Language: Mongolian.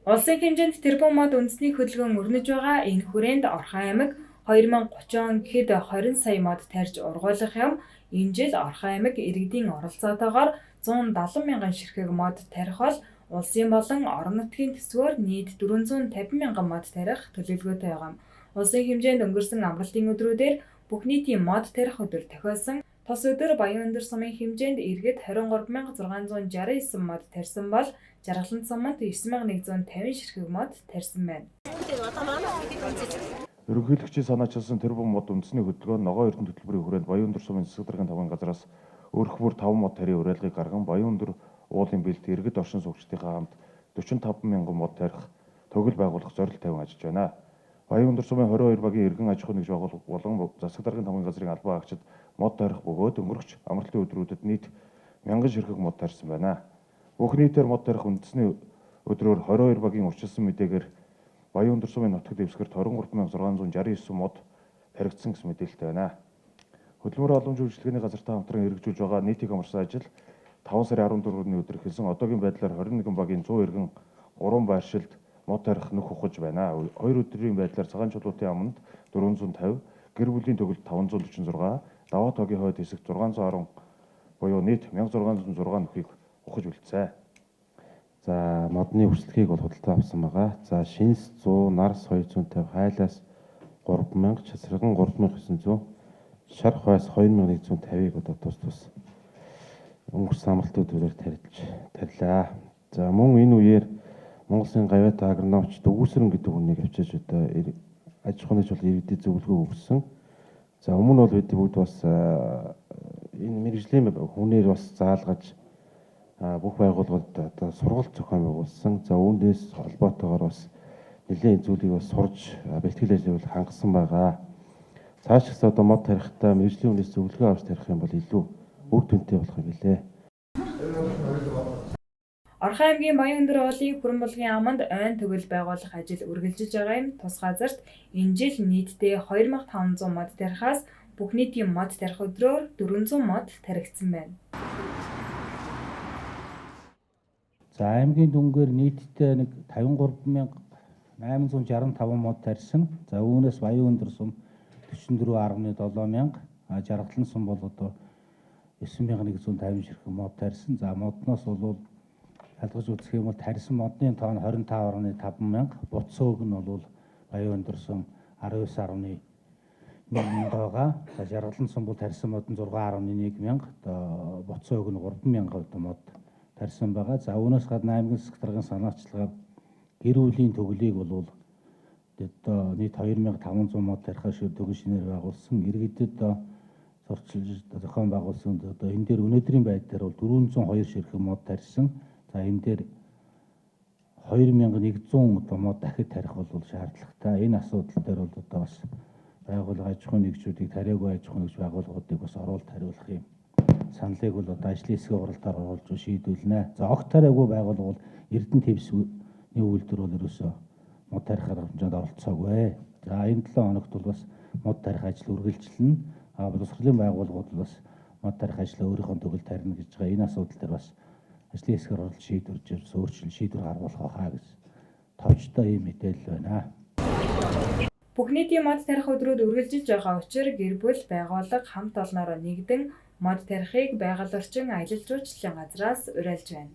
Улсын хэмжээнд тэрбум мод үндэсний хөдөлгөөн өрнөж байгаа энэ хүрээнд Орхон аймаг 2030 он гэхэд 20 сая мод тарьж ургуулах юм. Энэ жил Орхон аймаг иргэдийн оролцоотойгоор 170 мянган ширхэг мод тарих бол улсын болон орон нутгийн төсвөөр нийт 450 мянган мод тарих төлөвлөгөөтэй байгаа юм. Улсын хэмжээнд өнгөрсөн амралтын өдрүүдээр бүх нийтийн мод тарих өдөр тохиолсон. Тус өдөр Баянөндөр сумын хэмжээнд иргэд 23669 мод тарьсан бол Жаргалан суманд 9150 ширхэг мод тарьсан байна. Ерөнхийлөгчийн санаачилсан тэрбум мод үндэсний хөдөлгөөн ногоон эрдэнэ хөтөлбөрийн хүрээнд Баянөндөр сумын засаг даргын тавган газраас өөрөх бүр 5 мод тарийн уриалгыг гарган Баянөндөр уулын бэлд иргэд оршин суугчдынхаа хамт 45 мянган мод тарих төгөл байгуулах зорилт тавин ажиллаж байна. Баянөндөр сумын 22 багийн иргэн аж ахуйн нэгж байгууллага болон засаг даргын тавган газрын албан агчид мод тарих бөгөөд өнгөрч амралтын өдрүүдэд нийт 1000 ширхэг мод тарьсан байна. Бүх нийтээр мод тарих үндэсний өдрөөр 22 багийн урьдчилсан мэдээгээр Баянөндөр сумын нутагт дэвсгэрт 23669 мод таригдсан гэсэн мэдээлэлтэй байна. Хөдөлмөр олонч үйлчлэгээний газартай хамтран хэрэгжүүлж байгаа нийтийг амарсан ажил 5 сарын 14-ний өдөр эхэлсэн. Одоогийн байдлаар 21 багийн 100 иргэн 3 байршилд мод тарих нөх ухаж байна. 2 өдрийн байдлаар цагаан чулуутын аманд 450, гэр бүлийн төгөлд 546, даваа тогийн хойд хэсэгт 610 буюу нийт 1606 нөхийг ухаж үлдсэн. За модны өрсөлдөхийг бол худалдаа авсан байгаа. За шинс 100, нарс 250, хайлаас 3000, часраган 3900, шарх байс 2150-ыг одоо тус өнгөрсөн амралтын өдрөөр тарилаа. За мөн энэ үеэр Монголын гавьяатай агрономч Дөгүүсрэн гэдэг хүнийг авчиж одоо аж ахуйн нэгж бол иргэдэд зөвлөгөө өгсөн. За өмнө бол бид бүгд бас энэ мэрэгжлийн хүнээр бас заалгаж бүх байгууллагууд одоо сургалт зохион байгуулсан. За үүнээс холбоотойгоор бас нэлийн зүйлийг бас сурж бэлтгэл ажлыг хангасан байгаа. Цаашгаас одоо мод тарихтаа мэрэгжлийн хүнээс зөвлөгөө авч тарих юм бол илүү үр дүнтэй болох юм билээ. Орхон аймгийн Баянөндөр уулын хүрэн булгын аманд ойн төгөл байгуулах ажил үргэлжилж байгаа юм. Тус газарт энэ жил нийтдээ 2500 мод тарихаас бүх нийтийн мод тарих өдрөөр 400 мод таригдсан байна. За аймгийн дүнгээр нийтдээ 53865 мод тарьсан. За үүнээс Баянөндөр сум 44.7 мянга, Жаргалан сум бол одоо 9150 ширхэг мод тарьсан. За модноос бол ялгаж үзэх юм бол тарьсан модны тоон 25.5 мянга, буцааг нь бол Баянөндөр сум 19.1 мянга байгаа. За Жаргалан сум бол тарьсан мод нь 6.1 мянга, одоо буцааг нь 3 мянга мод тарьсан байгаа. За үүнээс гадна аймгийн засаг даргын санаачлагаар гэр бүлийн төглийг бол одоо нийт 2500 мод тарихаар төгөл шинээр байгуулсан. Иргэдэд зурчилж зохион байгуулсан. Одоо энэ дээр өнөөдрийн байдлаар бол 402 ширхэг мод тарьсан. За энэ дээр 2100 мод дахид тарих бол шаардлагатай. Энэ асуудал дээр бол одоо бас байгууллага аж ахуйн нэгжүүдийг тариагүй аж ахуйн нэгж байгууллагуудыг бас оруулалт хариулах юм саналыг бол одоо ажлын хэсгийн уралдаар оруулж шийдвэрлэнэ. За огт тариагүй байгууллага бол Эрдэнэ Твсний үйлдвэр бол ерөөсөө мод тарих хэмжээнд оролцоогүй. За энэ 7 хоногт бол бас мод тарих ажил үргэлжилнэ. Боловсролын байгууллагууд бас мод тарих ажлаа өөрийнхөө төгөл тарина гэж байгаа. Энэ асуудал дээр бас ажлын хэсгээр оролцож шийдвэрж өөрчлөлт шийдвэр гаргуулах хаа гэж товчтой ийм мэдээлэл байна. Бүх нийтийн мод тарих өдрүүд үргэлжилж байгаа учраас гэр бүл байгууллага хамт олноороо нэгдэн мод тарихыг байгаль орчин аялал жуулчлалын газраас уриалж байна.